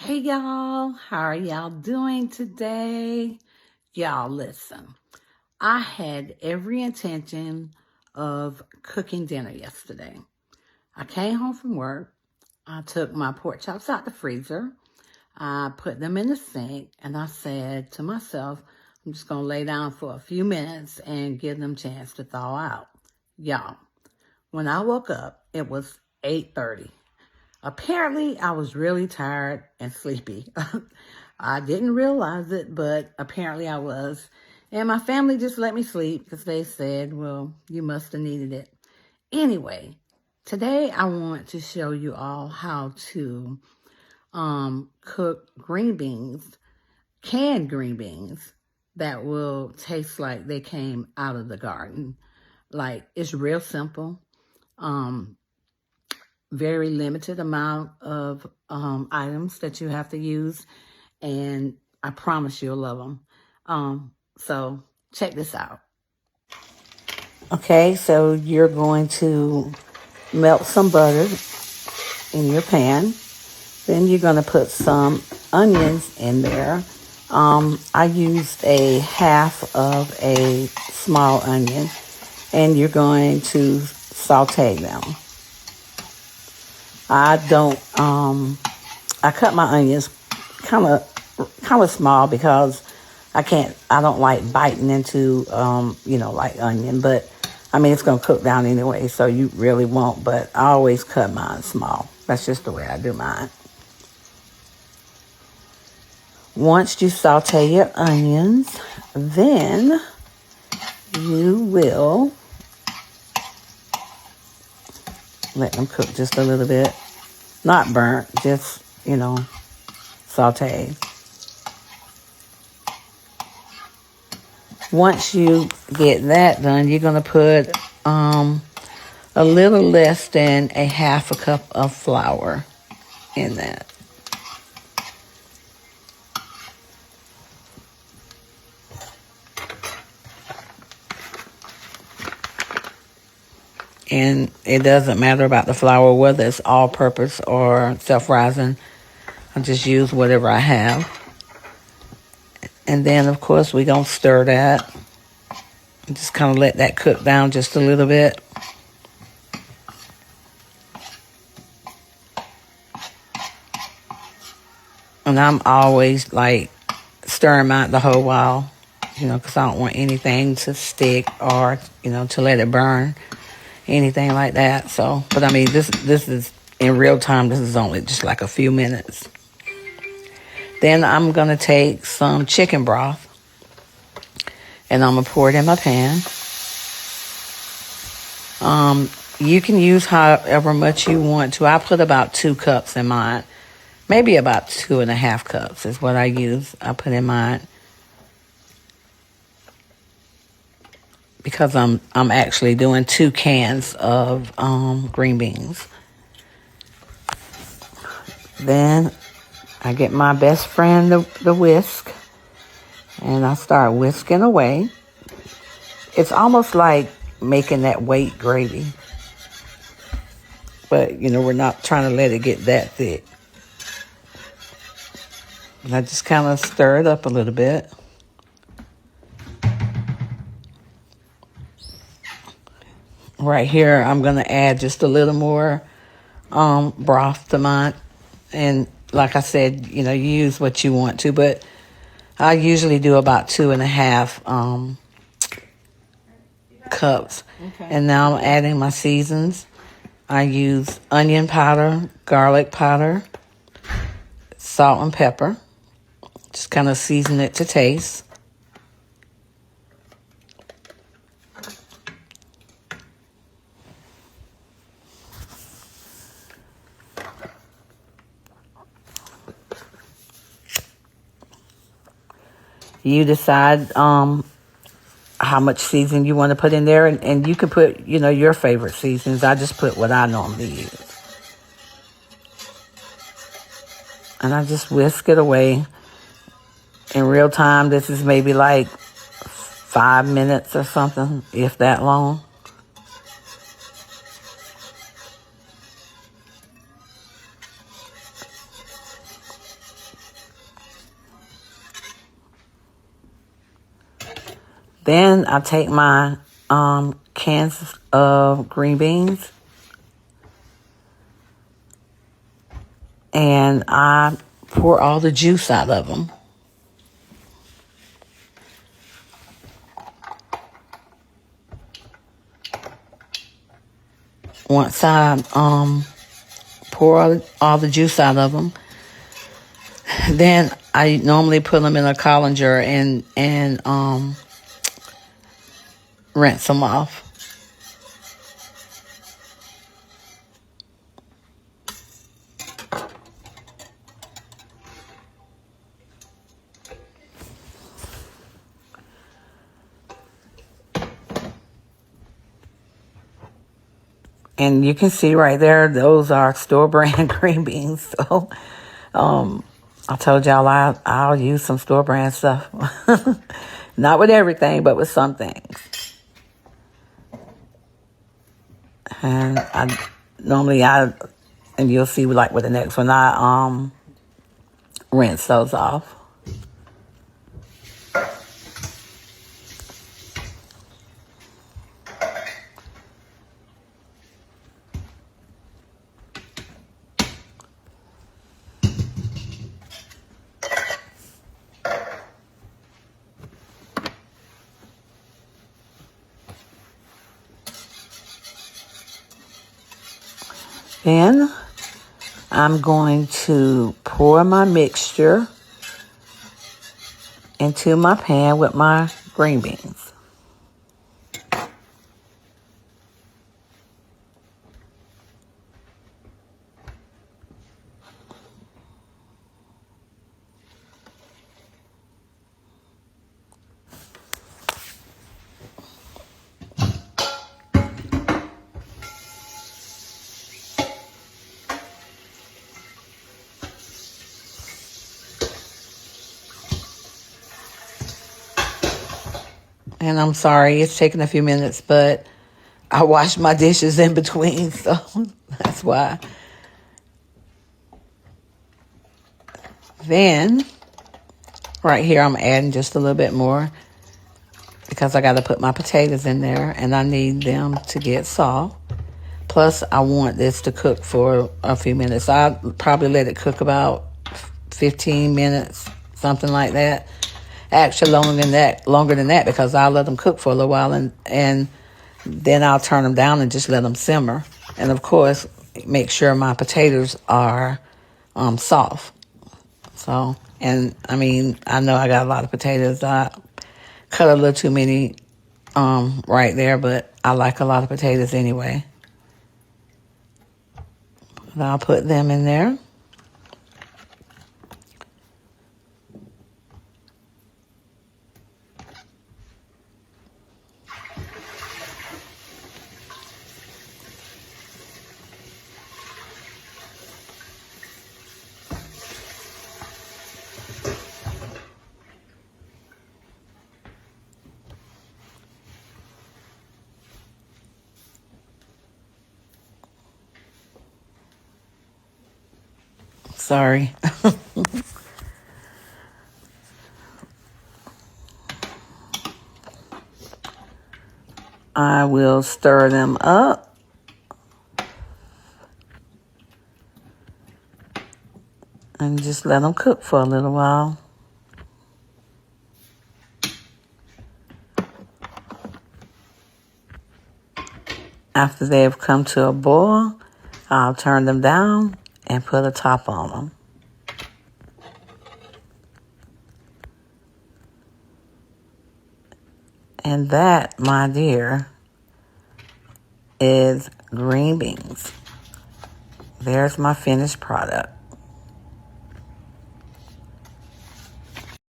Hey y'all, how are y'all doing today? Y'all listen, I had every intention of cooking dinner yesterday. I came home from work, I took my pork chops out the freezer, I put them in the sink, and I said to myself, I'm just gonna lay down for a few minutes and give them a chance to thaw out. Y'all, when I woke up, it was 8:30. Apparently, I was really tired and sleepy. I didn't realize it, but apparently I was. And my family just let me sleep because they said, well, you must have needed it. Anyway, today I want to show you all how to cook green beans, canned green beans, that will taste like they came out of the garden. Like, it's real simple. Um, Very limited amount of items that you have to use, and I promise you'll love them. So check this out. Okay, so you're going to melt some butter in your pan. Then you're going to put some onions in there. I used a half of a small onion, and you're going to saute them. I cut my onions kind of small because I don't like biting into, like onion, but I mean, it's going to cook down anyway, so you really won't, but I always cut mine small. That's just the way I do mine. Once you saute your onions, then you will let them cook just a little bit. Not burnt, just, saute. Once you get that done, you're going to put a little less than a half a cup of flour in that. And it doesn't matter about the flour, whether it's all-purpose or self-rising. I just use whatever I have. And then, of course, we're going to stir that. Just kind of let that cook down just a little bit. And I'm always, stirring mine the whole while, because I don't want anything to stick or, to let it burn, anything like that. So, but I mean, this is in real time. This is only just like a few minutes. Then I'm going to take some chicken broth, and I'm going to pour it in my pan. You can use however much you want to. I put about 2 cups in mine. Maybe about 2.5 cups is what I use. I put in mine because I'm actually doing 2 cans of green beans. Then I get my best friend, the whisk, and I start whisking away. It's almost like making that weight gravy, but we're not trying to let it get that thick. And I just kind of stir it up a little bit. Right here, I'm going to add just a little more broth to mine. And like I said, you use what you want to, but I usually do about 2.5 cups. Okay. And now I'm adding my seasons. I use onion powder, garlic powder, salt and pepper. Just kind of season it to taste. You decide how much seasoning you want to put in there, and you can put, your favorite seasonings. I just put what I normally use. And I just whisk it away. In real time, this is maybe like 5 minutes or something, if that long. Then I take my cans of green beans and I pour all the juice out of them. Once I pour all the juice out of them, then I normally put them in a colander and rinse them off. And you can see right there, those are store brand green beans. So I told y'all I'll use some store brand stuff. Not with everything, but with some things. And and you'll see like with the next one, I rinse those off. Then I'm going to pour my mixture into my pan with my green beans. And I'm sorry, it's taking a few minutes, but I washed my dishes in between, so that's why. Then, right here, I'm adding just a little bit more because I got to put my potatoes in there, and I need them to get soft. Plus, I want this to cook for a few minutes. I'll probably let it cook about 15 minutes, something like that. Actually, longer than that, because I'll let them cook for a little while, and then I'll turn them down and just let them simmer. And of course, make sure my potatoes are soft. So, and I mean, I know I got a lot of potatoes. I cut a little too many right there, but I like a lot of potatoes anyway. But I'll put them in there. Sorry. I will stir them up. And just let them cook for a little while. After they've come to a boil, I'll turn them down and put a top on them. And that, my dear, is green beans. There's my finished product.